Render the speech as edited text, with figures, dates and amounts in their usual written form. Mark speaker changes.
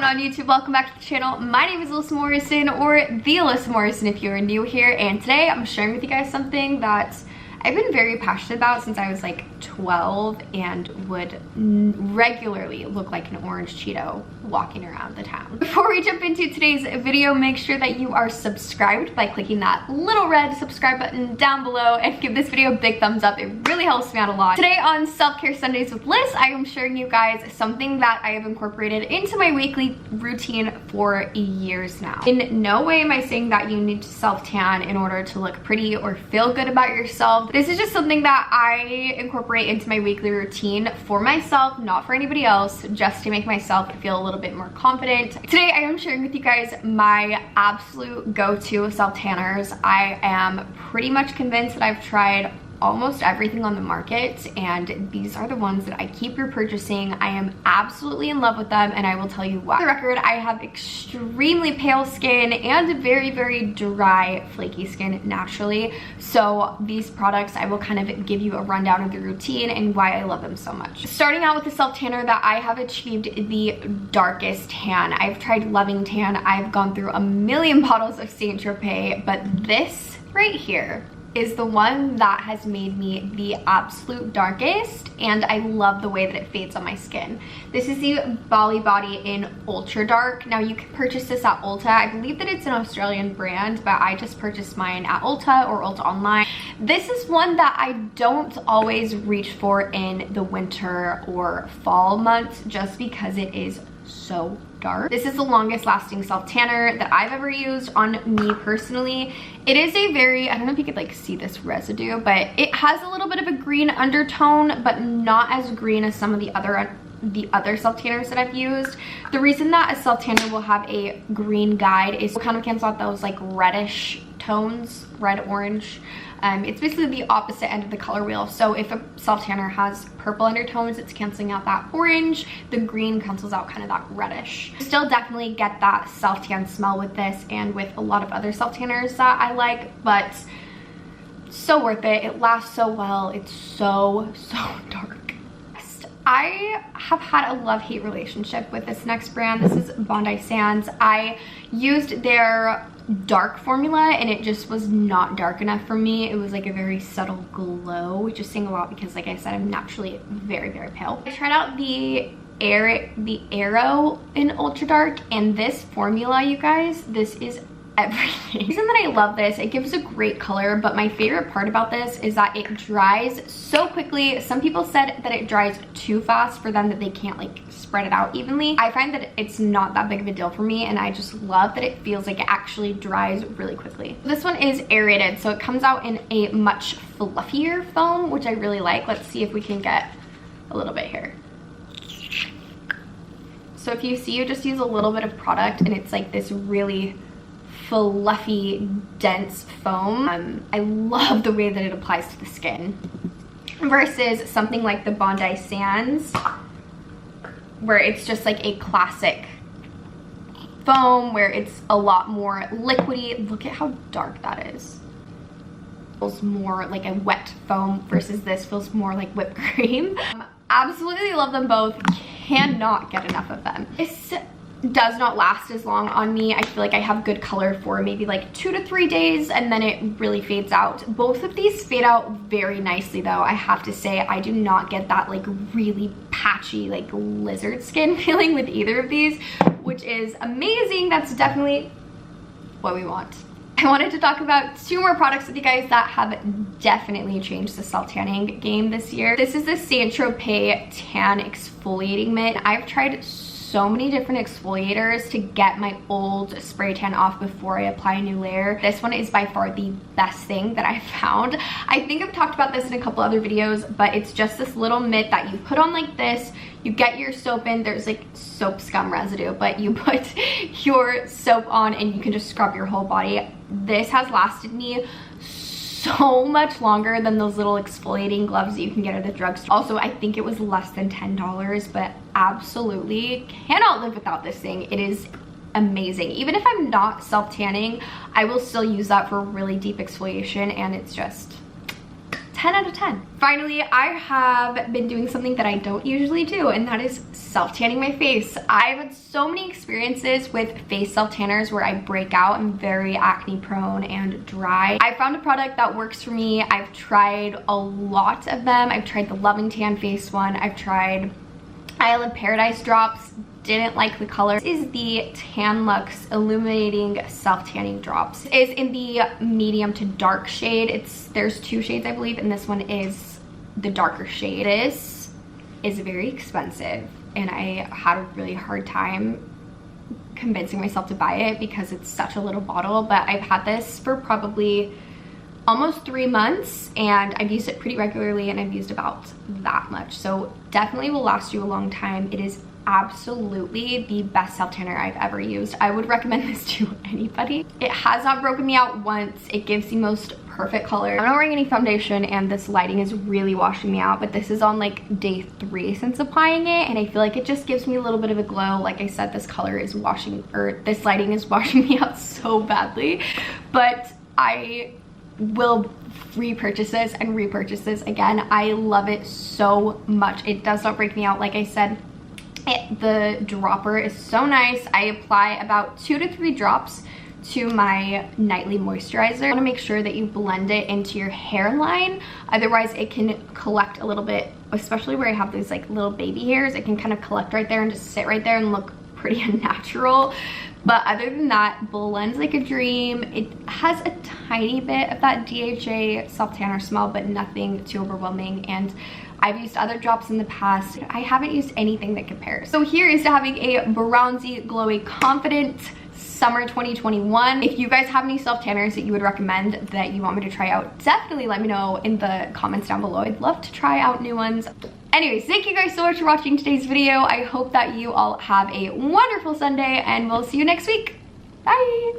Speaker 1: on YouTube? Welcome back to the channel. My name is Alyssa Morrison, or the Alyssa Morrison if you're new here, and today I'm sharing with you guys something that I've been very passionate about since I was like 12 and would regularly look like an orange Cheeto walking around the town. Before we jump into today's video, make sure that you are subscribed by clicking that little red subscribe button down below and give this video a big thumbs up. It really helps me out a lot. Today on Self-Care Sundays with Liz, I am sharing you guys something that I have incorporated into my weekly routine for years now. In no way am I saying that you need to self-tan in order to look pretty or feel good about yourself. This is just something that I incorporate into my weekly routine for myself, not for anybody else, just to make myself feel a little bit more confident. Today I am sharing with you guys my absolute go-to self-tanners. I am pretty much convinced that I've tried almost everything on the market, and these are the ones that I keep repurchasing. I am absolutely in love with them, and I will tell you why. For the record, I have extremely pale skin and very, very dry, flaky skin naturally. So these products, I will kind of give you a rundown of the routine and why I love them so much. Starting out with the self-tanner that I have achieved the darkest tan. I've tried Loving Tan. I've gone through a million bottles of Santro, but this right here is the one that has made me the absolute darkest, and I love the way that it fades on my skin. This is the Bali Body in Ultra Dark. Now you can purchase this at Ulta. I believe that it's an Australian brand, but I just purchased mine at Ulta or Ulta Online. This is one that I don't always reach for in the winter or fall months just because it is so dark. This is the longest lasting self-tanner that I've ever used on me personally. It is a very, I don't know if you could like see this residue, but it has a little bit of a green undertone, but not as green as some of the other self-tanners that I've used. The reason that a self-tanner will have a green guide is to kind of cancel out those like reddish tones, red, orange. It's basically the opposite end of the color wheel. So if a self-tanner has purple undertones, it's canceling out that orange. The green cancels out kind of that reddish. Still definitely get that self-tan smell with this and with a lot of other self-tanners that I like, but so worth it. It lasts so well. It's so dark. I have had a love-hate relationship with this next brand. This is Bondi Sands. I used their dark formula and it just was not dark enough for me. It was like a very subtle glow, which is saying a lot because like I said, I'm naturally very, very pale. I tried out the Arrow in Ultra Dark, and this formula, you guys, this is everything. The reason that I love this, it gives a great color, but my favorite part about this is that it dries so quickly. Some people said that it dries too fast for them, that they can't like spread it out evenly. I find that it's not that big of a deal for me, and I just love that it feels like it actually dries really quickly. This one is aerated, so it comes out in a much fluffier foam, which I really like. Let's see if we can get a little bit here. So if you see, you just use a little bit of product and it's like this really fluffy, dense foam. I love the way that it applies to the skin versus something like the Bondi Sands, where it's just like a classic foam where it's a lot more liquidy. Look at how dark that is. It feels more like a wet foam versus this feels more like whipped cream. Absolutely love them both. Cannot get enough of them. This does not last as long on me. I feel like I have good color for maybe like 2 to 3 days, and then it really fades out. Both of these fade out very nicely though. I have to say, I do not get that like really patchy like lizard skin feeling with either of these, which is amazing. That's definitely what we want. I wanted to talk about 2 more products with you guys that have definitely changed the self-tanning game this year. This is the Santro Tan Exfoliating Mitt. I've tried so many different exfoliators to get my old spray tan off before I apply a new layer. This one is by far the best thing that I've found. I think I've talked about this in a couple other videos, but it's just this little mitt that you put on like this. You get your soap in, there's like soap scum residue, but you put your soap on and you can just scrub your whole body. This has lasted me so much longer than those little exfoliating gloves that you can get at the drugstore. Also, I think it was less than $10, but absolutely cannot live without this thing. It is amazing. Even if I'm not self-tanning, I will still use that for really deep exfoliation, and it's just 10 out of 10. Finally, I have been doing something that I don't usually do, and that is self-tanning my face. I've had so many experiences with face self-tanners where I break out. I'm very acne prone and dry. I found a product that works for me. I've tried a lot of them. I've tried the Love and Tan face one. I've tried Isle of Paradise drops. Didn't like the color. This is the Tan Luxe Illuminating Self-Tanning Drops. It is in the medium to dark shade. There's 2 shades, I believe, and this one is the darker shade. This is very expensive, and I had a really hard time convincing myself to buy it because it's such a little bottle, but I've had this for probably almost 3 months, and I've used it pretty regularly, and I've used about that much. So definitely will last you a long time. It is absolutely the best self-tanner I've ever used. I would recommend this to anybody. It has not broken me out once. It gives the most perfect color. I'm not wearing any foundation, and this lighting is really washing me out, but this is on like day 3 since applying it, and I feel like it just gives me a little bit of a glow. Like I said, this color is this lighting is washing me out so badly, but I will repurchase this and repurchase this again. I love it so much. It does not break me out. Like I said, the dropper is so nice. I apply about 2 to 3 drops to my nightly moisturizer. I want to make sure that you blend it into your hairline, otherwise it can collect a little bit, especially where I have these like little baby hairs. It can kind of collect right there and just sit right there and look pretty unnatural. But other than that, blends like a dream. It has a tiny bit of that DHA self-tanner smell, but nothing too overwhelming. And I've used other drops in the past. I haven't used anything that compares. So here is to having a bronzy, glowy, confident summer 2021. If you guys have any self-tanners that you would recommend that you want me to try out, definitely let me know in the comments down below. I'd love to try out new ones. Anyways, thank you guys so much for watching today's video. I hope that you all have a wonderful Sunday, and we'll see you next week. Bye!